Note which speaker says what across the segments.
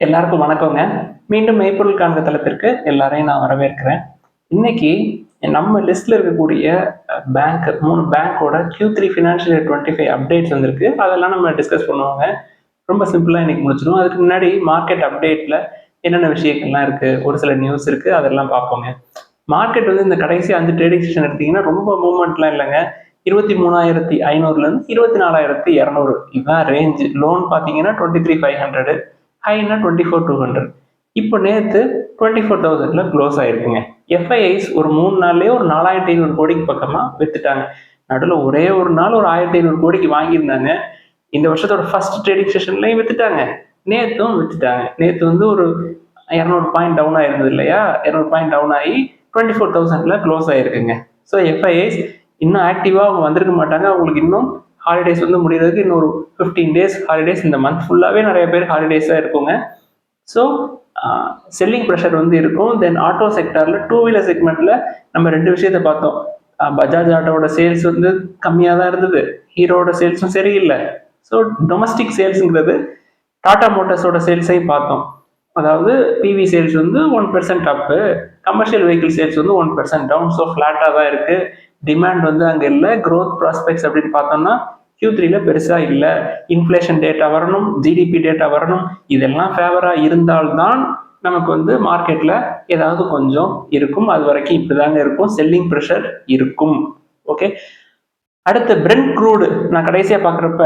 Speaker 1: எல்லாருக்கும் வணக்கங்க. மீண்டும் மெய்ப்பொருள் காண்க தளத்திற்கு எல்லாரையும் நான் வரவேற்கிறேன். இன்னைக்கு நம்ம லிஸ்ட்ல இருக்கக்கூடிய பேங்க் 3 பேங்கோட Q3 ஃபினான்ஷியல் இயர் 25 அப்டேட்ஸ் வந்திருக்கு. அதெல்லாம் நம்ம டிஸ்கஸ் பண்ணுவோங்க. ரொம்ப சிம்பிளா இன்னைக்கு முடிச்சிடுவோம். அதுக்கு முன்னாடி மார்க்கெட் அப்டேட்ல என்னென்ன விஷயங்கள்லாம் இருக்கு, ஒரு சில நியூஸ் இருக்கு, அதெல்லாம் பார்ப்போங்க. மார்க்கெட் வந்து இந்த கடைசி 5 ட்ரேடிங் செஷன் எடுத்தீங்கன்னா ரொம்ப மூவ்மெண்ட்லாம் இல்லைங்க. 23,500லேருந்து 24,200 இதுதான் ரேஞ்ச். லோன் பார்த்தீங்கன்னா 23,500, ஹைனா 24,200. இப்போ நேற்று 24,000ல க்ளோஸ் ஆயிருக்குங்க. எஃப்ஐஐஸ் ஒரு 3 நாள்லயே ஒரு 4,500 கோடிக்கு பக்கமா வித்துட்டாங்க. நடுவில் ஒரே ஒரு நாள் ஒரு 1,500 கோடிக்கு வாங்கியிருந்தாங்க. இந்த வருஷத்தோட ஃபர்ஸ்ட் ட்ரேடிங் செஷன்லையும் வித்துட்டாங்க, நேற்றும் வித்துட்டாங்க. நேற்று வந்து ஒரு 200 பாயிண்ட் டவுன் ஆயிருந்தது இல்லையா, 200 பாயிண்ட் டவுன் ஆகி 24,000ல க்ளோஸ் ஆயிருக்குங்க. ஸோ எஃப்ஐஐஸ் இன்னும் ஆக்டிவாக அவங்க வந்திருக்க மாட்டாங்க. அவங்களுக்கு இன்னும் ஹாலிடேஸ் வந்து முடிகிறதுக்கு இன்னும் ஒரு 15 டேஸ் ஹாலிடேஸ். இந்த மந்த் ஃபுல்லாகவே நிறைய பேர் ஹாலிடேஸாக இருக்குங்க. ஸோ செல்லிங் ப்ரெஷர் வந்து இருக்கும். தென் ஆட்டோ செக்டாரில், டூ வீலர் செக்மெண்ட்டில் நம்ம 2 விஷயத்தை பார்த்தோம். பஜாஜ் ஆட்டோவோட சேல்ஸ் வந்து கம்மியாக தான் இருந்தது, ஹீரோட சேல்ஸும் சரியில்லை. ஸோ டொமஸ்டிக் சேல்ஸுங்கிறது டாடா மோட்டார்ஸோட சேல்ஸையும் பார்த்தோம். அதாவது பிவி சேல்ஸ் வந்து 1% அப்பு, கமர்ஷியல் வெஹிக்கிள் சேல்ஸ் வந்து 1% டவுன். ஸோ ஃப்ளாட்டாக தான் இருக்குது. டிமாண்ட் வந்து அங்கே இல்லை. க்ரோத் ப்ராஸ்பெக்ட்ஸ் அப்படின்னு பார்த்தோம்னா Q3ல பெருசாக இல்லை. இன்ஃப்ளேஷன் டேட்டா வரணும், ஜிடிபி டேட்டா வரணும். இதெல்லாம் ஃபேவராக இருந்தால்தான் நமக்கு வந்து மார்க்கெட்டில் ஏதாவது கொஞ்சம் இருக்கும். அது வரைக்கும் இப்படி தாங்க இருக்கும். செல்லிங் ப்ரெஷர் இருக்கும். ஓகே, அடுத்து பிரெண்ட் க்ரூடு நான் கடைசியாக பார்க்குறப்ப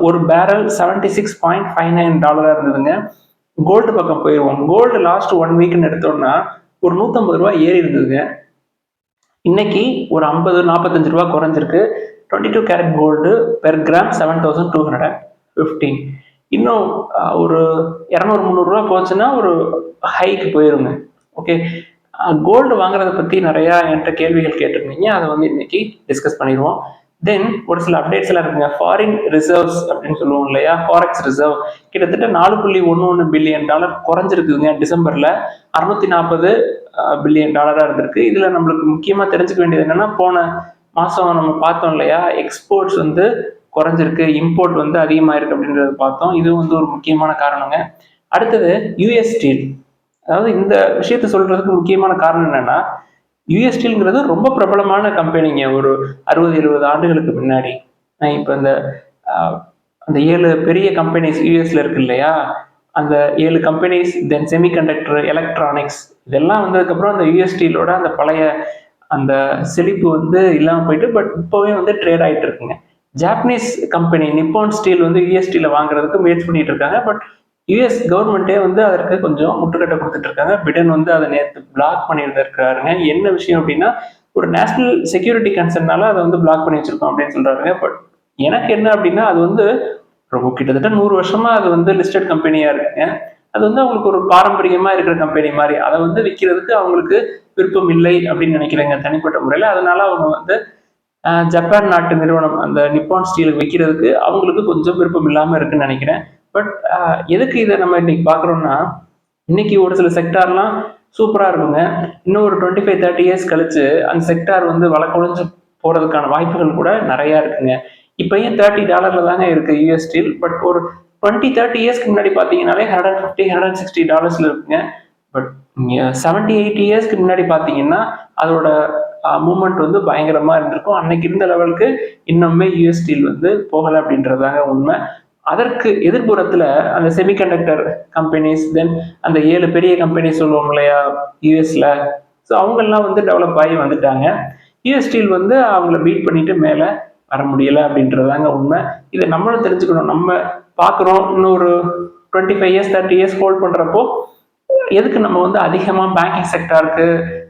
Speaker 1: ஒரு பேரல் $76.59 இருந்ததுங்க. கோல்டு பக்கம் போயிடுவோம். கோல்டு லாஸ்ட் 1 வீக்னு எடுத்தோம்னா ஒரு 150 ரூபா ஏறி இருந்ததுங்க. இன்னைக்கு ஒரு 50-45 ரூபா குறைஞ்சிருக்கு. 22 கேரட் கோல்டு பெர் கிராம் 7,215. இன்னும் ஒரு 200-300 ரூபா போச்சுன்னா ஒரு ஹைக்கு போயிருங்க. ஓகே, கோல்டு வாங்குறத பற்றி நிறையா என்கிட்ட கேள்விகள் கேட்டிருந்தீங்க. அதை வந்து இன்னைக்கு டிஸ்கஸ் பண்ணிடுவோம். தென் ஒரு சில அப்டேட்ஸ் எல்லாம் இருக்குங்க. ஃபாரின் ரிசர்வ்ஸ் அப்படின்னு சொல்லுவோம் இல்லையா, ஃபாரெக்ஸ் ரிசர்வ் கிட்டத்தட்ட $4.11 பில்லியன் குறைஞ்சிருக்குதுங்க. டிசம்பர்ல 640 பில்லியன் இருந்திருக்கு. இதுல நம்மளுக்கு முக்கியமா தெரிஞ்சுக்க வேண்டியது என்னன்னா, போன மாசம் நம்ம பார்த்தோம் இல்லையா, எக்ஸ்போர்ட்ஸ் வந்து குறைஞ்சிருக்கு, இம்போர்ட் வந்து அதிகமாயிருக்கு அப்படின்றத பார்த்தோம். இது வந்து ஒரு முக்கியமான காரணங்க. அடுத்தது யூஎஸ் ஸ்டீல். அதாவது இந்த விஷயத்த சொல்றதுக்கு முக்கியமான காரணம் என்னன்னா, யூஎஸ் ஸ்டீல்ங்கிறது ரொம்ப பிரபலமான கம்பெனிங்க. ஒரு 60-70 ஆண்டுகளுக்கு முன்னாடி இப்போ அந்த 7 பெரிய கம்பெனிஸ் யூஎஸ்ல இருக்கு இல்லையா, அந்த 7 கம்பெனிஸ், தென் செமிகண்டக்டர், எலக்ட்ரானிக்ஸ், இதெல்லாம் வந்ததுக்கப்புறம் அந்த யூஎஸ் ஸ்டீலோட அந்த பழைய அந்த செழிப்பு வந்து இல்லாமல் போயிட்டு, பட் இப்போவே வந்து ட்ரேட் ஆகிட்டு இருக்குங்க. ஜாப்பனீஸ் கம்பெனி நிப்பான் ஸ்டீல் வந்து யூஎஸ் ஸ்டீலை வாங்குறதுக்கு முயற்சி பண்ணிட்டு இருக்காங்க. பட் யூஎஸ் கவர்மெண்ட்டே வந்து அதற்கு கொஞ்சம் முட்டுக்கட்டை கொடுத்துட்டு இருக்காங்க. பிடன் வந்து அதை நேற்று பிளாக் பண்ணியிருந்திருக்காருங்க. என்ன விஷயம் அப்படின்னா, ஒரு நேஷனல் செக்யூரிட்டி கன்சர்னால அதை வந்து பிளாக் பண்ணி வச்சிருக்கோம் அப்படின்னு சொல்றாருங்க. பட் எனக்கு என்ன அப்படின்னா, அது வந்து ரொம்ப கிட்டத்தட்ட 100 வருஷமா அது வந்து லிஸ்டட் கம்பெனியா இருக்குங்க. அது வந்து அவங்களுக்கு ஒரு பாரம்பரியமா இருக்கிற கம்பெனி மாதிரி. அதை வந்து விற்கிறதுக்கு அவங்களுக்கு விருப்பம் இல்லை அப்படின்னு நினைக்கிறேங்க தனிப்பட்ட முறையில். அதனால அவங்க வந்து ஜப்பான் நாட்டு நிறுவனம் அந்த நிப்பான் ஸ்டீல் விற்கிறதுக்கு அவங்களுக்கு கொஞ்சம் விருப்பம் இல்லாமல் இருக்குன்னு நினைக்கிறேன். பட் எதுக்கு இதை நம்ம இன்னைக்கு பார்க்குறோம்னா, இன்னைக்கு ஒரு சில செக்டார்லாம் சூப்பராக இருக்குங்க. இன்னும் ஒரு 25-30 இயர்ஸ் கழிச்சு அந்த செக்டார் வந்து வழக்கொழிஞ்சு போகிறதுக்கான வாய்ப்புகள் கூட நிறையா இருக்குங்க. இப்போ ஏன் $30 தாங்க இருக்கு யூஎஸ் ஸ்டீல். பட் ஒரு 20-30 இயர்ஸ்க்கு முன்னாடி பார்த்தீங்கன்னாலே $150-160 இருக்குங்க. பட் 70-80 இயர்ஸ்க்கு முன்னாடி பார்த்தீங்கன்னா அதோட மூமெண்ட் வந்து பயங்கரமாக இருந்திருக்கும். அன்னைக்கு இருந்த லெவலுக்கு இன்னுமே யூஎஸ் ஸ்டீல் வந்து போகலை அப்படின்றதாங்க உண்மை. அதற்கு எதிர்ப்புறத்தில் அந்த செமிகண்டக்டர் கம்பெனிஸ், தென் அந்த 7 பெரிய கம்பெனிஸ் சொல்லுவோம் இல்லையா யூஎஸ்ல, ஸோ அவங்கெல்லாம் வந்து டெவலப் ஆகி வந்துட்டாங்க. யூஎஸ் ஸ்டீல் வந்து அவங்கள பீட் பண்ணிட்டு மேலே வர முடியலை அப்படின்றதாங்க உண்மை. இதை நம்மளும் தெரிஞ்சுக்கணும். நம்ம பார்க்குறோம், இன்னொரு 25 இயர்ஸ் 30 இயர்ஸ் ஹோல்ட் பண்ணுறப்போ எதுக்கு நம்ம வந்து அதிகமாக பேங்கிங் செக்டாருக்கு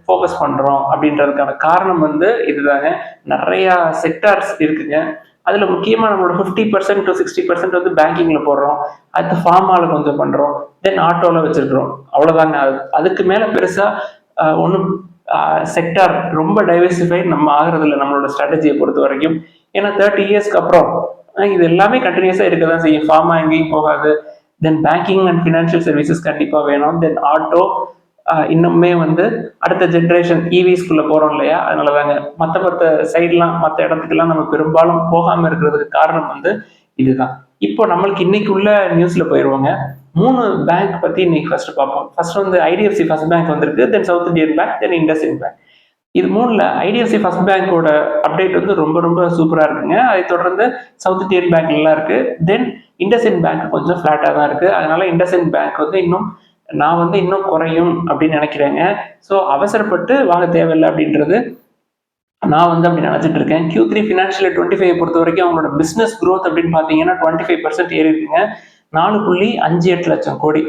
Speaker 1: ஃபோக்கஸ் பண்ணுறோம் அப்படின்றதுக்கான காரணம் வந்து இதுதாங்க. நிறையா செக்டார்ஸ் இருக்குங்க. அதில் முக்கியமாக நம்மளோட 50% to 60% வந்து பேங்கிங்கில் போடுறோம். அடுத்து ஃபார்மாவில் கொஞ்சம் பண்ணுறோம், தென் ஆட்டோவில் வச்சுருக்கிறோம். அவ்வளோதாங்க. அதுக்கு மேலே பெருசாக ஒன்றும் செக்டார் ரொம்ப டைவர்சிஃபைட் நம்ம ஆகிறதில்ல நம்மளோட ஸ்ட்ராட்டஜியை பொறுத்த வரைக்கும். ஏன்னா 30 இயர்ஸ்க்கு அப்புறம் இது எல்லாமே கண்டினியூஸாக இருக்க தான் செய்யும். ஃபார்மா எங்கேயும் போகாது. தென் பேங்கிங் அண்ட் ஃபினான்ஷியல் சர்வீசஸ் கண்டிப்பாக வேணும். தென் ஆட்டோ இன்னுமே வந்து அடுத்த ஜென்ரேஷன் இவிஸ்குள்ளே போகிறோம் இல்லையா, அதனால தாங்க மற்ற சைட்லாம் மற்ற இடத்துக்கெல்லாம் நம்ம பெரும்பாலும் போகாமல் இருக்கிறதுக்கு காரணம் வந்து இதுதான். இப்போ நம்மளுக்கு இன்னைக்கு உள்ள நியூஸில் போயிடுவோங்க. 3 பேங்க் பத்தி இன்னைக்கு ஃபர்ஸ்ட் பார்ப்போம். ஃபர்ஸ்ட் வந்து ஐடிஎஃப்சி ஃபர்ஸ்ட் பேங்க் வந்திருக்கு, தென் சவுத் இந்தியன் பேங்க், தென் இண்டஸ்இண்ட் பேங்க். இது 3ல ஐடிஎஃப்சி ஃபர்ஸ்ட் பேங்கோட அப்டேட் வந்து ரொம்ப ரொம்ப சூப்பரா இருக்குங்க. அதை தொடர்ந்து சவுத் இந்தியன் பேங்க்லாம் இருக்கு. தென் இண்டஸ்இண்ட் பேங்க் கொஞ்சம் ஃபிளாட்டா தான் இருக்கு. அதனால இண்டஸ்இண்ட் பேங்க் வந்து இன்னும் குறையும் அப்படின்னு நினைக்கிறேங்க. ஸோ அவசரப்பட்டு வாங்க தேவையில்லை அப்படின்றது நான் வந்து அப்படி நினைச்சிட்டு இருக்கேன். Q3 ஃபினான்ஷியல் 25 பொறுத்த வரைக்கும் அவங்களோட பிசினஸ் growth அப்படின்னு பார்த்தீங்கன்னா 25% ஏறி இருக்குங்க. 4.58 லட்சம் கோடி,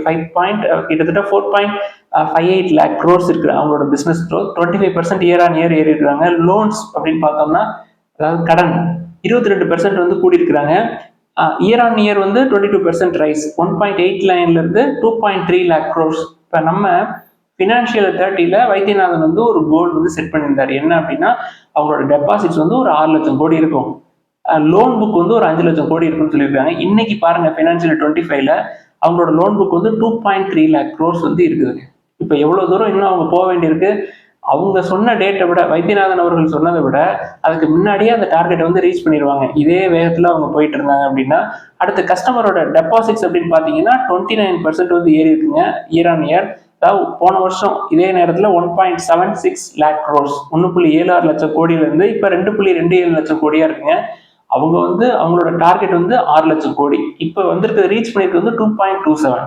Speaker 1: கிட்டத்தட்ட 4.58 lakh crores இருக்கு அவங்களோட business growth. 25% year on year ஏறி இருக்கிறாங்க. லோன்ஸ் அப்படின்னு பார்த்தோம்னா, அதாவது கடன் 22% வந்து கூடி இருக்கிறாங்க. இயர் ஆன் இயர் வந்து 22% ரைஸ், 1.89 இருந்து 2.3 lakh crores. இப்போ நம்ம ஃபினான்ஷியல் 30ல வைத்தியநாதன் வந்து ஒரு கோல் வந்து செட் பண்ணியிருந்தாரு. என்ன அப்படின்னா, அவங்களோட டெபாசிட்ஸ் வந்து ஒரு 6 லட்சம் கோடி இருக்கும், லோன் புக் வந்து ஒரு 5 லட்சம் கோடி இருக்குன்னு சொல்லியிருக்காங்க. இன்னைக்கு பாருங்க ஃபினான்ஷியல் 25ல அவங்களோட லோன் புக் வந்து 2.3 lakh crores வந்து இருக்குதுங்க. இப்போ எவ்வளவு தூரம் இன்னும் அவங்க போக வேண்டியிருக்கு. அவங்க சொன்ன டேட்டை விட, வைத்தியநாதன் அவர்கள் சொன்னதை விட அதுக்கு முன்னாடியே அந்த டார்கெட்டை வந்து ரீச் பண்ணிடுவாங்க. இதே வேகத்துல அவங்க போயிட்டு இருந்தாங்க அப்படின்னா. அடுத்த கஸ்டமரோட டெபாசிட்ஸ் அப்படின்னு பாத்தீங்கன்னா 29% வந்து ஏறி இருக்குங்க இயர் ஆன் இயர். அதாவது போன வருஷம் இதே நேரத்துல 1.76 lakh crores, 1.76 லட்சம் கோடியில இருந்து இப்ப 2.27 லட்சம் கோடியா இருக்குங்க. அவங்க வந்து அவங்களோட டார்கெட் வந்து 6 லட்சம் கோடி, இப்ப வந்திருக்கிறது ரீச் பண்ணிருக்கு வந்து 2.27.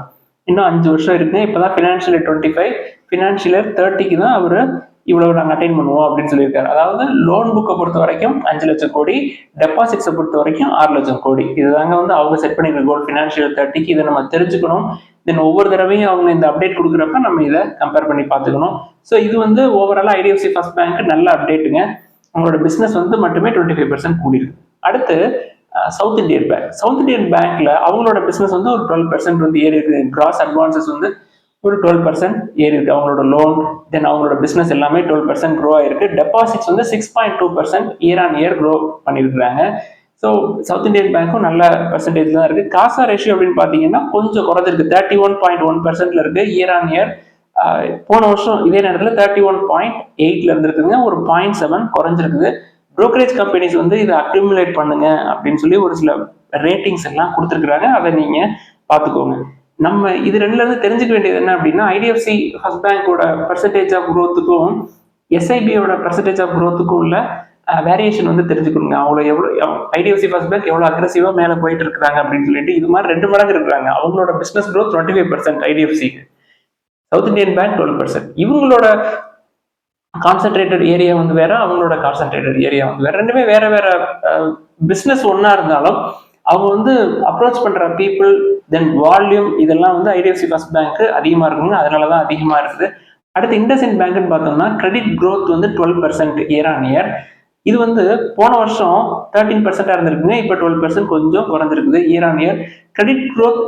Speaker 1: இன்னும் 5 வருஷம் இருக்குங்க. இப்பதான் ஃபினான்ஷியல் 25, ஃபினான்ஷியல் 30க்கு தான் அவரு இவ்வளவு நாங்கள் அட்டைன் பண்ணுவோம் அப்படின்னு சொல்லியிருக்காரு. அதாவது லோன் புக்கை பொறுத்த வரைக்கும் 5 லட்சம் கோடி, டெபாசிட்ஸை பொறுத்த வரைக்கும் 6 லட்சம் கோடி. இதுதாங்க வந்து அவங்க செட் பண்ணிருக்க கோல் ஃபினான்ஷியல் 30க்கு. இதை நம்ம தெரிஞ்சுக்கணும். தென் ஒவ்வொரு தடவையும் அவங்க இந்த அப்டேட் கொடுக்குறப்ப நம்ம இதை கம்பேர் பண்ணி பார்த்துக்கணும். ஸோ இது வந்து ஓவராலாக ஐடிஎஃப்சி ஃபர்ஸ்ட் பேங்க் நல்ல அப்டேட்டுங்க. அவங்களோட பிஸ்னஸ் வந்து மட்டுமே 25% கூடியிருக்கு. அடுத்து south Indian bank. South Indian பேங்க்ல அவங்களோட பிஸ்னஸ் வந்து ஒரு 12% வந்து ஏறி இருக்கு. கிராஸ் அட்வான்சஸ் வந்து ஒரு 12% ஏறி இருக்கு. அவங்களோட லோன், தென் அவங்களோட பிஸ்னஸ் எல்லாமே 12% க்ரோ ஆயிருக்கு. டெபாசிட்ஸ் வந்து 6.2% இயர் ஆன் இயர் க்ரோ பண்ணியிருக்காங்க. ஸோ சவுத் இந்தியன் பேங்க்கும் நல்ல பர்சன்டேஜ் தான் இருக்கு. காசா ரேஷியோ அப்படின்னு பார்த்தீங்கன்னா கொஞ்சம் குறைஞ்சிருக்கு, 31.1% இருக்கு இயர் ஆன் இயர். போன வருஷம் இதே நேரத்தில் 31.8 இருந்திருக்குங்க, ஒரு 0.7 குறைஞ்சிருக்குது. ப்ரோக்கரேஜ் கம்பெனிஸ் வந்து இதை அக்யூமுலேட் பண்ணுங்க அப்படின்னு சொல்லி ஒரு சில ரேட்டிங்ஸ் எல்லாம் கொடுத்துருக்குறாங்க. அதை நீங்க பார்த்துக்கோங்க. நம்ம இது ரெண்டுல இருந்து தெரிஞ்சுக்க வேண்டியது என்ன அப்படின்னா, ஐடிஎஃப்சி ஃபர்ஸ்ட் பேங்கோட பர்சன்டேஜ் ஆஃப் குரோத்துக்கும் எஸ்ஐபியோட பர்சன்டேஜ் ஆஃப் குரோத்துக்கும் உள்ள வேரியேஷன் வந்து தெரிஞ்சுக்கணுங்க. அவ்வளோ ஐடிஎஃப்சி ஃபர்ஸ்ட் பேங்க் எவ்வளோ அக்ரெசிவா மேலே போயிட்டு இருக்காங்க அப்படின்னு சொல்லிட்டு இது மாதிரி 2 மடங்கு இருக்கிறாங்க. அவங்களோட பிசினஸ் growth 25% ஐடிஎஃப்சிக்கு, சவுத் இந்தியன் பேங்க் 12%. இவங்களோட கான்சென்ட்ரேட்டட் ஏரியா வந்து வேற, அவங்களோட கான்சென்ட்ரேட்டட் ஏரியா வந்து வேற. ரெண்டுமே வேற வேற பிசினஸ் ஒன்னா இருந்தாலும் அவங்க வந்து அப்ரோச் பண்ற பீப்புள், தென் வால்யூம், இதெல்லாம் வந்து ஐடிஎஃப்சி ஃபர்ஸ்ட் பேங்க் அதிகமா இருக்குங்க. அதனாலதான் அதிகமா இருக்குது. அடுத்து இண்டஸ்இண்ட் பேங்க்னு பார்த்தோம்னா கிரெடிட் growth வந்து 12% இயர் ஆன் இயர். இது வந்து போன வருஷம் 13% இருந்திருக்குங்க, இப்போ 12% கொஞ்சம் குறைஞ்சிருக்குது year on year. Credit growth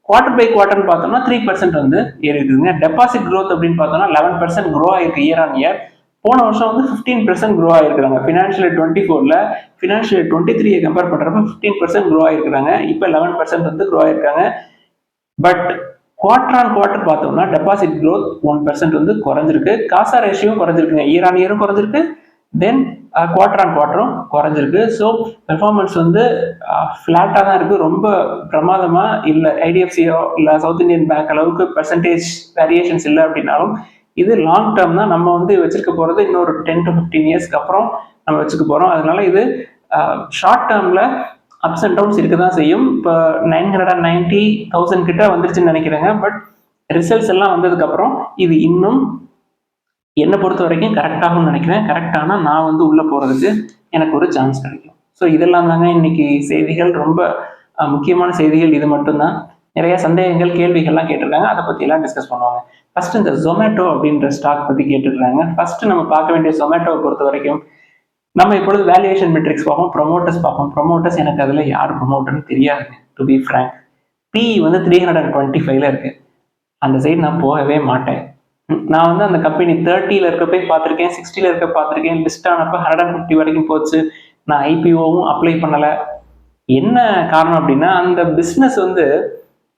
Speaker 1: quarter by குவார்டர்னு பார்த்தோம்னா 3% வந்து ஏறி இருக்குதுங்க. டெபாசிட் growth அப்படின்னு பார்த்தோம்னா 11% க்ரோ ஆயிருக்கு இயர் ஆன் இயர். போன வருஷம் வந்து 15% க்ரோ ஆயிருக்காங்க. ஃபினான்ஷியல் 24ல ஃபினான்ஷியல் 23 கம்பேர் பண்றப்ப 15% க்ரோ ஆயிருக்காங்க. இப்போ 11% வந்து க்ரோ ஆயிருக்காங்க. பட் குவார்டர் ஆன் குவார்டர் பார்த்தோம்னா டெபாசிட் growth 1% வந்து குறைஞ்சிருக்கு. காசா ரேஷியோ குறைஞ்சிருக்குங்க, இயர் ஆன் இயரும் குறைஞ்சிருக்கு, தென் குவார்டர் ஆன் குவார்டரும் குறைஞ்சிருக்கு. ஸோ பெர்ஃபார்மன்ஸ் வந்து ஃபிளாட்டாக தான் இருக்கு, ரொம்ப பிரமாதமா இல்லை. ஐடிஎஃப்சியோ இல்லை சவுத் இந்தியன் பேங்க் அளவுக்கு பர்சன்டேஜ் வேரியேஷன்ஸ் இல்லை அப்படின்னாலும் இது லாங் டேர்ம் தான். நம்ம வந்து வச்சிருக்க போறது இன்னொரு 10 to 15 இயர்ஸ்க்கு அப்புறம் நம்ம வச்சுக்க போறோம். அதனால இது ஷார்ட் டேர்ம்ல அப்ஸ் அண்ட் டவுன்ஸ் இருக்க தான் செய்யும். இப்போ 990,000 கிட்ட வந்துருச்சுன்னு நினைக்கிறேங்க. பட் ரிசல்ட்ஸ் எல்லாம் வந்ததுக்கு அப்புறம் இது இன்னும் என்னை பொறுத்த வரைக்கும் கரெக்டாகும்னு நினைக்கிறேன். கரெக்டானா நான் வந்து உள்ள போறதுக்கு எனக்கு ஒரு சான்ஸ் கிடைக்கும். ஸோ இதெல்லாம் தாங்க இன்னைக்கு செய்திகள். ரொம்ப முக்கியமான செய்திகள் இது மட்டும்தான். நிறைய சந்தேகங்கள், கேள்விகள்லாம் கேட்டிருக்காங்க, அதை பத்தி எல்லாம் டிஸ்கஸ் பண்ணுவாங்க. ஃபர்ஸ்ட் இந்த ஜொமேட்டோ அப்படின்ற ஸ்டாக் பத்தி கேட்டிருக்காங்க. ஃபர்ஸ்ட் நம்ம பார்க்க வேண்டிய ஜொமேட்டோவை பொறுத்த வரைக்கும் நம்ம இப்பொழுது வேல்யூவேஷன் மெட்ரிக்ஸ் பார்ப்போம், ப்ரொமோட்டர்ஸ் பார்ப்போம். ப்ரொமோட்டர்ஸ் எனக்கு அதில் யார் ப்ரொமோட்டர்னு தெரியாதுங்க, டு பி ஃப்ரேங்க். PE வந்து 325ல இருக்கு. அந்த சைடு நான் போகவே மாட்டேன். நான் வந்து அந்த கம்பெனி 30ல இருக்க போய் பார்த்துருக்கேன், 60ல இருக்க பார்த்துருக்கேன். லிஸ்ட் ஆனப்போ 150 வரைக்கும் போச்சு. நான் IPOவும் அப்ளை பண்ணலை. என்ன காரணம் அப்படின்னா, அந்த பிஸ்னஸ் வந்து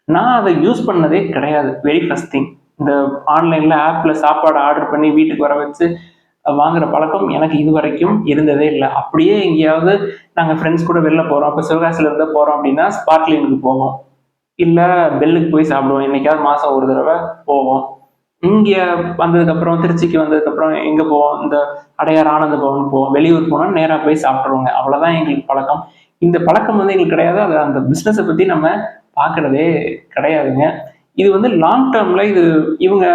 Speaker 1: நான் அதை யூஸ் பண்ணதே கிடையாது. வெரி ஃபர்ஸ்ட் திங், இந்த ஆன்லைன்ல ஆப்ல சாப்பாடு ஆர்டர் பண்ணி வீட்டுக்கு வர வச்சு வாங்குற பழக்கம் எனக்கு இது வரைக்கும் இருந்ததே இல்லை. அப்படியே எங்கேயாவது நாங்கள் ஃப்ரெண்ட்ஸ் கூட வெளில போகிறோம், இப்போ சிவகாசியில் இருந்தால் போகிறோம் அப்படின்னா ஸ்பார்க்லினுக்கு போவோம். இல்லை பெல்லுக்கு போய் சாப்பிடுவோம். என்னைக்காவது மாதம் ஒரு தடவை போவோம். இங்கே வந்ததுக்கப்புறம் திருச்சிக்கு வந்ததுக்கப்புறம் எங்கே போவோம், இந்த அடையார் ஆனந்த பவன் போவோம். வெளியூர் போனால் நேராக போய் சாப்பிட்ருவோங்க. அவ்வளோதான் எங்களுக்கு பழக்கம். இந்த பழக்கம் வந்து எங்களுக்கு கிடையாது. அது அந்த பிஸ்னஸை பற்றி நம்ம பார்க்குறதே கிடையாதுங்க. இது வந்து லாங் டேர்மில் இவங்க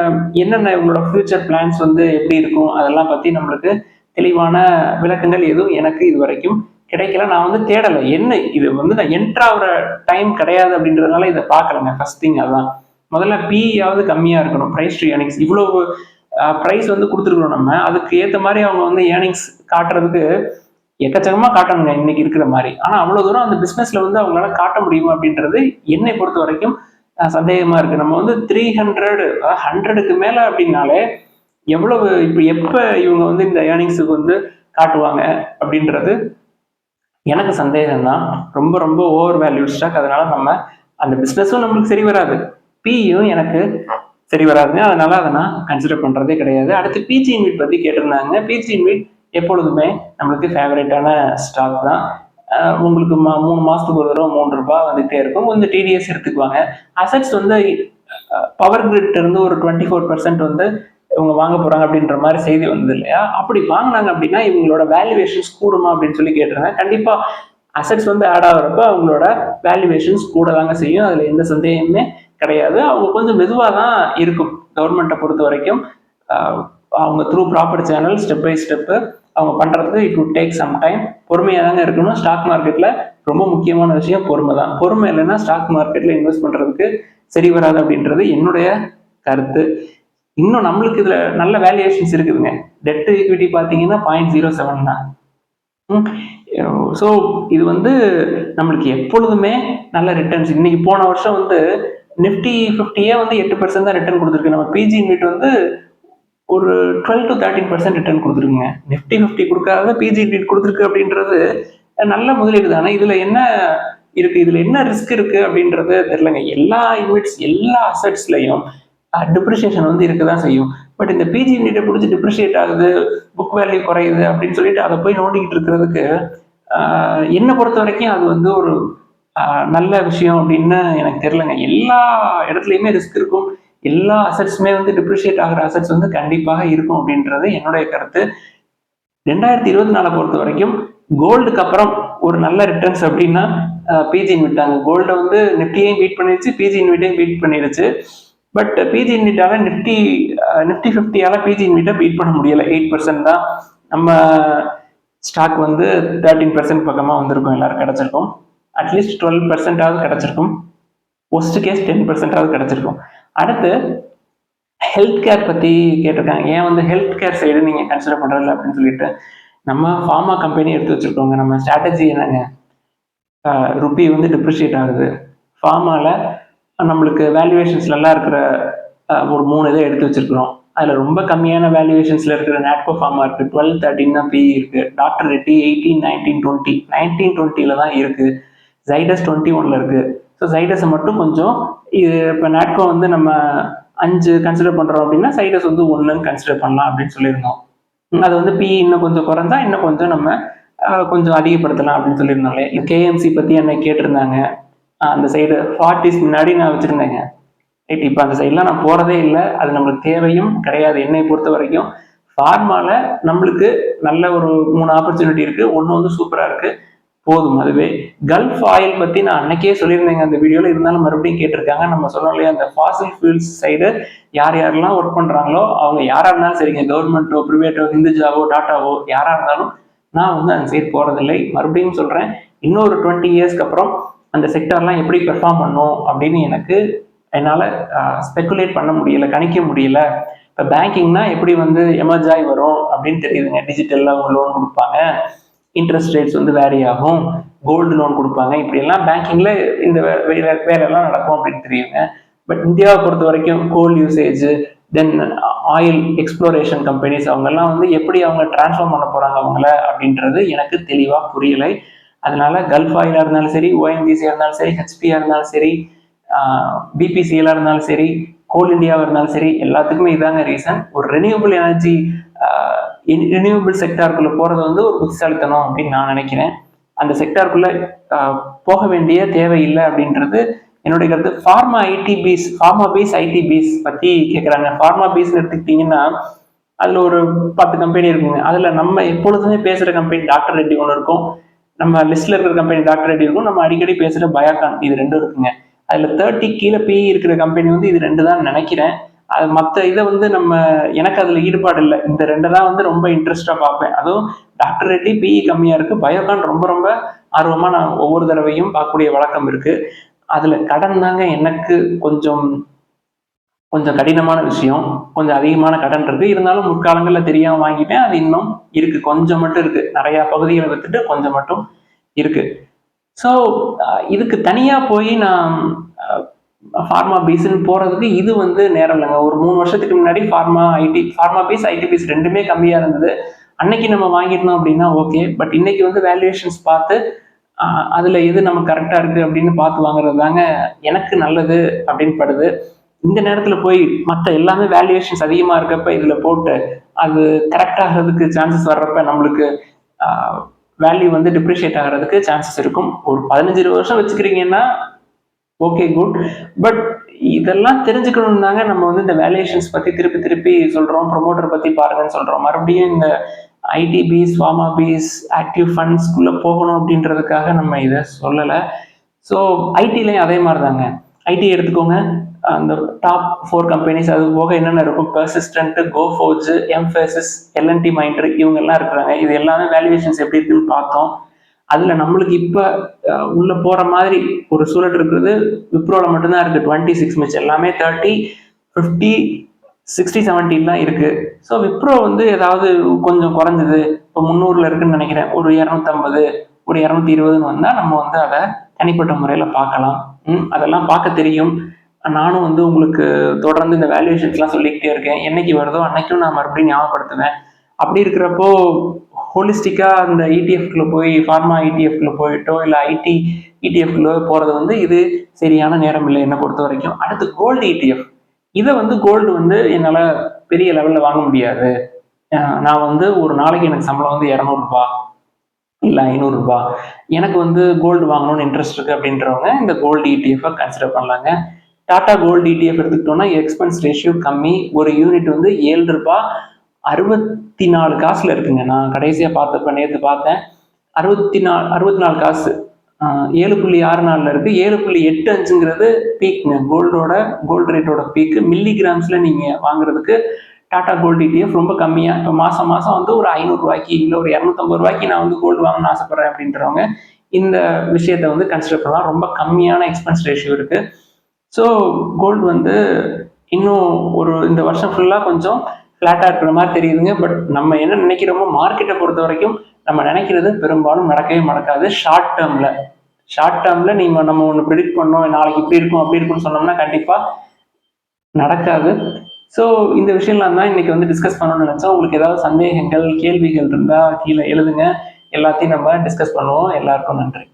Speaker 1: என்னென்ன இவங்களோட ஃபியூச்சர் பிளான்ஸ் வந்து எப்படி இருக்கும் அதெல்லாம் பற்றி நம்மளுக்கு தெளிவான விளக்கங்கள் எதுவும் எனக்கு இது வரைக்கும் கிடைக்கல. நான் வந்து தேடலை. என்ன இது வந்து நான் என்ட்ராகிற டைம் கிடையாது அப்படின்றதுனால இதை பார்க்கலங்க. ஃபர்ஸ்ட் திங் அதுதான். முதல்ல பியாவது கம்மியாக இருக்கணும். ப்ரைஸ் டு ஏர்னிங்ஸ் இவ்வளோ ப்ரைஸ் வந்து கொடுத்துருக்குறோம் நம்ம. அதுக்கு ஏற்ற மாதிரி அவங்க வந்து ஏர்னிங்ஸ் காட்டுறதுக்கு எக்கச்சக்கமாக காட்டணுங்க இன்னைக்கு இருக்கிற மாதிரி. ஆனால் அவ்வளோ தூரம் அந்த பிஸ்னஸில் வந்து அவங்களால காட்ட முடியுமா அப்படின்றது என்னை பொறுத்த வரைக்கும் சந்தேகமாக இருக்குது. நம்ம வந்து 300 100க்கு மேலே அப்படின்னாலே எவ்வளவு இப்போ எப்போ இவங்க வந்து இந்த ஏர்னிங்ஸுக்கு வந்து காட்டுவாங்க அப்படின்றது எனக்கு சந்தேகம் தான். ரொம்ப ரொம்ப ஓவர் வேல்யூட் ஸ்டாக். அதனால நம்ம அந்த பிஸ்னஸும் நம்மளுக்கு சரி வராது, பியும் எனக்கு சரி வராதுங்க. அதனால அதை நான் கன்சிடர் பண்ணுறதே கிடையாது. அடுத்து பிஜி இன்விட் பற்றி கேட்டிருந்தாங்க. பிஜி இன்விட் எப்பொழுதுமே நம்மளுக்கு ஃபேவரட்டான ஸ்டாக் தான். உங்களுக்கு 3 மாதத்துக்கு ஒரு தடவை 3 ரூபாய் வந்துகிட்டே இருக்கும். கொஞ்சம் டிடிஎஸ் எடுத்துக்குவாங்க. அசட்ஸ் வந்து பவர் கிரிட் இருந்து ஒரு 24% வந்து இவங்க வாங்க போறாங்க அப்படின்ற மாதிரி செய்தி வந்தது இல்லையா? அப்படி வாங்கினாங்க அப்படின்னா இவங்களோட வேல்யூவேஷன்ஸ் கூடுமா அப்படின்னு சொல்லி கேட்டிருந்தேன். கண்டிப்பா அசட்ஸ் வந்து ஆட் ஆகிறப்ப அவங்களோட வேல்யூவேஷன்ஸ் கூட தாங்க செய்யும். அதுல எந்த சந்தேகமே கிடையாது. அவங்க கொஞ்சம் மெதுவாக தான் இருக்கும். கவர்மெண்ட்டை பொறுத்த வரைக்கும் அவங்க through proper channel step by step அவங்க பண்ணுறதுக்கு it would take some time. பொறுமையாக தாங்க இருக்கணும். ஸ்டாக் மார்க்கெட்டில் ரொம்ப முக்கியமான விஷயம் பொறுமை தான். பொறுமை இல்லைன்னா ஸ்டாக் மார்க்கெட்டில் இன்வெஸ்ட் பண்ணுறதுக்கு சரி வராது அப்படின்றது என்னுடைய கருத்து. இன்னும் நம்மளுக்கு இதில் நல்ல வேல்யூவேஷன்ஸ் இருக்குதுங்க. டெட் டு ஈக்விட்டி பார்த்தீங்கன்னா 0.07 தான். ஸோ இது வந்து நம்மளுக்கு எப்பொழுதுமே நல்ல ரிட்டர்ன்ஸ். இன்னைக்கு போன வருஷம் வந்து நிஃப்டி 50 வந்து 8% தான் ரிட்டர்ன் கொடுத்துருக்கு. நம்ம பிஜி இன்விட் வந்து ஒரு 12 to 13% ரிட்டர்ன் கொடுத்துருக்குங்க. நிஃப்டி 50 கொடுக்காத பிஜி இன்விட் கொடுத்துருக்கு அப்படின்றது நல்ல முதலீடு தானே. இதுல என்ன இருக்கு, இதுல என்ன ரிஸ்க் இருக்கு அப்படின்றது தெரியலங்க. எல்லா இன்விட்ஸ் எல்லா அசட்ஸ்லையும் டிப்ரிசியேஷன் வந்து இருக்கதான் செய்யும். பட் இந்த பிஜி இன்விட்டை பிடிச்சி டிப்ரிஷியேட் ஆகுது, புக் வேல்யூ குறையுது அப்படின்னு சொல்லிட்டு அதை போய் நோண்டிக்கிட்டு இருக்கிறதுக்கு என்னை பொறுத்த வரைக்கும் அது வந்து ஒரு நல்ல விஷயம் அப்படின்னு எனக்கு தெரியலங்க. எல்லா இடத்துலையுமே ரிஸ்க் இருக்கும். எல்லா அசட்ஸுமே வந்து டிப்ரிஷியேட் ஆகிற அசட்ஸ் வந்து கண்டிப்பாக இருக்கும் அப்படின்றது என்னுடைய கருத்து. 2024 பொறுத்த வரைக்கும் கோல்டுக்கு அப்புறம் ஒரு நல்ல ரிட்டர்ன்ஸ் அப்படின்னா பிஜி இன்விட் தாங்க. கோல்டை வந்து நிஃப்டியையும் பீட் பண்ணிடுச்சு, பிஜி இன்விட்டையும் பீட் பண்ணிடுச்சு. பட் பிஜி இன்விட்டால நிஃப்டி 50 பிஜி இன்விட்டை பீட் பண்ண முடியலை. 8% தான். நம்ம ஸ்டாக் வந்து 13% பக்கமாக வந்திருக்கும். எல்லாரும் கிடைச்சிருக்கும். அட்லீஸ்ட் 12% கிடைச்சிருக்கும். ஒஸ்ட் கேஸ் 10% கிடைச்சிருக்கும். அடுத்து ஹெல்த் கேர் பற்றி கேட்டிருக்காங்க. ஏன் வந்து ஹெல்த் கேர் சைடு நீங்கள் கன்சிடர் பண்ணுறதில்ல அப்படின்னு சொல்லிட்டு. நம்ம ஃபார்மா கம்பெனி எடுத்து வச்சுருக்கோங்க. நம்ம ஸ்ட்ராட்டஜி என்னங்க, ருப்பி வந்து டிப்ரிஷியேட் ஆகுது. ஃபார்மாவில் நம்மளுக்கு வேல்யூவேஷன்ஸ்லாம் இருக்கிற ஒரு 3 இதை எடுத்து வச்சுருக்கிறோம். அதில் ரொம்ப கம்மியான வேல்யூவேஷன்ஸில் இருக்கிற நாட்கோ ஃபார்மா இருக்குது. 12, 13 தான் பிஇ இருக்குது. டாக்டர் ரெட்டி 18, 19, 20 1920 தான் இருக்குது. ஜைடஸ் 21 இருக்குது. ஸோ ஜைடஸை மட்டும் கொஞ்சம் இது இப்போ நாட்கோ வந்து நம்ம 5 கன்சிடர் பண்ணுறோம் அப்படின்னா சைடஸ் வந்து 1 கன்சிடர் பண்ணலாம் அப்படின்னு சொல்லியிருந்தோம். அது வந்து பிஇ இன்னும் கொஞ்சம் குறைஞ்சா இன்னும் கொஞ்சம் நம்ம கொஞ்சம் அதிகப்படுத்தலாம் அப்படின்னு சொல்லியிருந்தாங்களே. கேஎம்சி பற்றி என்னை கேட்டிருந்தாங்க. அந்த சைடு 40s முன்னாடி நான் வச்சுருந்தேங்க. ரைட், இப்போ அந்த சைட்லாம் நான் போகிறதே இல்லை. அது நம்மளுக்கு தேவையும் கிடையாது. என்னை பொறுத்த வரைக்கும் ஃபார்மாவில் நம்மளுக்கு நல்ல ஒரு 3 ஆப்பர்ச்சுனிட்டி இருக்குது. ஒன்று வந்து சூப்பராக இருக்குது, போதும் அதுவே. கல்ஃப் ஆயில் பற்றி நான் அன்னைக்கே சொல்லியிருந்தேங்க அந்த வீடியோவில். இருந்தாலும் மறுபடியும் கேட்டிருக்காங்க. நம்ம சொன்னோம் இல்லையா, அந்த ஃபாசில் ஃபியூல்ஸ் சைடு யார் யாரெல்லாம் ஒர்க் பண்ணுறாங்களோ அவங்க யாராக இருந்தாலும் சரிங்க, கவர்மெண்ட்டோ ப்ரைவேட்டோ ஹிந்துஜாவோ டாட்டாவோ யாராக இருந்தாலும் நான் வந்து அந்த சைடு போகிறதில்லை. மறுபடியும் சொல்கிறேன், இன்னொரு 20 இயர்ஸ்க்கு அப்புறம் அந்த செக்டர்லாம் எப்படி பெர்ஃபார்ம் பண்ணும் அப்படின்னு என்னால் ஸ்பெக்குலேட் பண்ண முடியல, கணிக்க முடியல. இப்போ பேங்கிங்னா எப்படி வந்து எமர்ஜ் ஆகி வரும் அப்படின்னு தெரியுதுங்க. டிஜிட்டலில் அவங்க லோன் கொடுப்பாங்க, இன்ட்ரெஸ்ட் ரேட்ஸ் வந்து வேரி ஆகும், கோல்டு லோன் கொடுப்பாங்க, இப்படியெல்லாம் பேங்கிங்கில் இந்த வேலையெல்லாம் நடக்கும் அப்படின்னு தெரியுங்க. பட் இந்தியாவை பொறுத்த வரைக்கும் coal usage, then oil exploration companies அவங்கெல்லாம் வந்து எப்படி அவங்க டிரான்ஸ்ஃபார்ம் பண்ண போகிறாங்க அவங்கள அப்படின்றது எனக்கு தெளிவாக புரியலை. அதனால கல்ஃப் ஆயிலாக இருந்தாலும் சரி, ஓஎன்ஜிசியாக இருந்தாலும் சரி, ஹெச்பியாக இருந்தாலும் சரி, பிபிசிஎலாக இருந்தாலும் சரி, கோல் இண்டியாவாக இருந்தாலும் சரி, எல்லாத்துக்குமே இதாங்க ரீசன். ஒரு ரெனியூபிள் எனர்ஜி ரினியூபிள் செக்டாருக்குள்ளே போகிறது வந்து ஒரு புத்திசாலித்தனம் அப்படின்னு நான் நினைக்கிறேன். அந்த செக்டாருக்குள்ளே போக வேண்டிய தேவை இல்லை அப்படின்றது என்னுடைய கருத்து. ஃபார்மா பீஸ் ஐடி பீஸ் பத்தி கேட்குறாங்க. ஃபார்மா பீஸ் எடுத்துக்கிட்டீங்கன்னா அதுல ஒரு 10 கம்பெனி இருக்குங்க. அதுல நம்ம எப்பொழுதுமே பேசுற கம்பெனி டாக்டர் ரெட்டி ஒன்று இருக்கும், நம்ம லிஸ்ட்ல இருக்கிற கம்பெனி டாக்டர் ரெட்டி இருக்கும், நம்ம அடிக்கடி பேசுற பயாகான், இது ரெண்டும் இருக்குங்க. அதுல 30 கீழே பிஇ இருக்கிற கம்பெனி வந்து இது ரெண்டு தான் நினைக்கிறேன். அது மற்ற இதை வந்து எனக்கு அதுல ஈடுபாடு இல்லை. இந்த ரெண்டு தான் வந்து ரொம்ப இன்ட்ரெஸ்டா பார்ப்பேன். அதுவும் டாக்டர் ரெட்டி பிஇ கம்மியா இருக்கு, பயோகான் ரொம்ப ரொம்ப ஆர்வமா நான் ஒவ்வொரு தடவையும் பார்க்கக்கூடிய வழக்கம் இருக்கு. அதுல கடன் தாங்க எனக்கு கொஞ்சம் கொஞ்சம் கடினமான விஷயம். கொஞ்சம் அதிகமான கடன் இருக்கு. இருந்தாலும் முற்காலங்களில் தெரியாம வாங்கிட்டேன். அது இன்னும் இருக்கு, கொஞ்சம் மட்டும் இருக்கு. நிறைய பகுதிகளை வித்துட்டு கொஞ்சம் மட்டும் இருக்கு. ஸோ இதுக்கு தனியா போய் நான் ஃபார்மா பீஸ்ன்னு போறதுக்கு இது வந்து நேரம் இல்லைங்க. ஒரு 3 வருஷத்துக்கு முன்னாடி ஃபார்மா பீஸ் ஐடி பீஸ் ரெண்டுமே கம்மியா இருந்தது. அன்னைக்கு நம்ம வாங்கிட்டோம் அப்படின்னா ஓகே. பட் இன்னைக்கு வந்து வேல்யூவேஷன்ஸ் பார்த்து அதுல எது நம்ம கரெக்டா இருக்கு அப்படின்னு பார்த்து வாங்குறது தாங்க எனக்கு நல்லது அப்படின்னு படுது. இந்த நேரத்துல போய் மற்ற எல்லாமே வேல்யூவேஷன்ஸ் அதிகமா இருக்கப்ப இதுல போட்டு அது கரெக்ட் ஆகிறதுக்கு சான்சஸ் வர்றப்ப நம்மளுக்கு வேல்யூ வந்து டிப்ரிஷியேட் ஆகிறதுக்கு சான்சஸ் இருக்கும். ஒரு 15-20 வருஷம் வச்சுக்கிறீங்கன்னா ஓகே குட். பட் இதெல்லாம் தெரிஞ்சுக்கணும் தாங்க நம்ம வந்து இந்த வேல்யூவேஷன்ஸ் பத்தி திருப்பி திருப்பி சொல்றோம், ப்ரொமோட்டர் பத்தி பாருங்கன்னு சொல்றோம். மறுபடியும் இந்த IT piece, pharma piece, active ஃபண்ட்ஸ்குள்ள போகணும் அப்படின்றதுக்காக நம்ம இதை சொல்லலை. ஸோ ஐடிலையும் அதே மாதிரி தாங்க. ஐடி எடுத்துக்கோங்க, அந்த டாப் 4 கம்பெனிஸ், அது போக என்னென்ன இருக்கும், persistent, Coforge, Mphasis, L&T Mindtree, இவங்க எல்லாம் இருக்கிறாங்க. இது எல்லாமே வேல்யூவேஷன்ஸ் எப்படி இருக்குன்னு பார்த்தோம். அதுல நம்மளுக்கு இப்ப உள்ள போற மாதிரி ஒரு சூழல் இருக்கிறது விப்ரோல மட்டும்தான் இருக்கு. 26, மிச்சம் எல்லாமே 30, 50, 60, 70 தான் இருக்கு. ஸோ விப்ரோ வந்து ஏதாவது கொஞ்சம் குறைஞ்சது, இப்போ 300ல இருக்குன்னு நினைக்கிறேன், ஒரு 250, ஒரு 220ன்னு வந்தா நம்ம வந்து அதை தனிப்பட்ட முறையில பார்க்கலாம். அதெல்லாம் பார்க்க தெரியும். நானும் வந்து உங்களுக்கு தொடர்ந்து இந்த வேல்யூவேஷன்ஸ்லாம் சொல்லிக்கிட்டே இருக்கேன். என்னைக்கு வருதோ அன்னைக்கும் நான் மறுபடியும் ஞாபகப்படுத்துவேன். அப்படி இருக்கிறப்போ ஹோலிஸ்டிக்கா அந்த இடிஎஃப்குள்ள போய் ஃபார்மா இடிஎஃப்குள்ள போயிட்டோ இல்லை ஐடி இடிஎஃப்குள்ள போறது வந்து இது சரியான நேரம் இல்லை என்னை பொறுத்த வரைக்கும். அடுத்து கோல்டு இடிஎஃப். இதை வந்து கோல்டு வந்து என்னால் பெரிய லெவலில் வாங்க முடியாது. நான் வந்து ஒரு நாளைக்கு எனக்கு சம்பளம் வந்து 200 ரூபாய் இல்லை 500 ரூபாய், எனக்கு வந்து கோல்டு வாங்கணும்னு இன்ட்ரெஸ்ட் இருக்கு அப்படின்றவங்க இந்த கோல்டு இடிஎஃப் கன்சிடர் பண்ணலாங்க. டாடா கோல்டு இடிஎஃப் எடுத்துக்கிட்டோம்னா எக்ஸ்பென்ஸ் ரேஷியோ கம்மி. ஒரு யூனிட் வந்து 7 ரூபாய் 64 காசுல இருக்குங்க. நான் கடைசியா பார்த்தப்ப நேற்று பார்த்தேன், 64 காசு, 7.64 இருக்கு. 7.85ங்கிறது பீக்ங்க. கோல்டு ரேட்டோட பீக்கு. மில்லிகிராம்ஸ்ல நீங்க வாங்குறதுக்கு டாடா கோல்டு இடிஎஃப் ரொம்ப கம்மியா, இப்போ மாசம் வந்து ஒரு 500 ரூபாய்க்கு இல்லை ஒரு 250 ரூபாய்க்கு நான் வந்து கோல்டு வாங்கணும்னு ஆசைப்படுறேன் அப்படின்றவங்க இந்த விஷயத்த வந்து கன்சிடர் பண்ணலாம். ரொம்ப கம்மியான எக்ஸ்பென்ஸ் ரேஷியோ இருக்கு. ஸோ கோல்டு வந்து இன்னும் இந்த வருஷம் ஃபுல்லாக கொஞ்சம் ஃப்ளாட்டாக இருக்கிற மாதிரி தெரியுதுங்க. பட் நம்ம என்ன நினைக்கிறோமோ மார்க்கெட்டை பொறுத்த வரைக்கும் நம்ம நினைக்கிறது பெரும்பாலும் நடக்கவே நடக்காது. ஷார்ட் டேர்மில் நம்ம ஒன்று ப்ரிடிக்ட் பண்ணோம், நாளைக்கு இப்படி இருக்கும் அப்படி இருக்கும்னு சொன்னோம்னா கண்டிப்பாக நடக்காது. ஸோ இந்த விஷயம்லாம் தான் இன்னைக்கு வந்து டிஸ்கஸ் பண்ணணும்னு நினச்சோம். உங்களுக்கு ஏதாவது சந்தேகங்கள், கேள்விகள் இருந்தால் கீழே எழுதுங்க. எல்லாத்தையும் நம்ம டிஸ்கஸ் பண்ணுவோம். எல்லாருக்கும் நன்றி.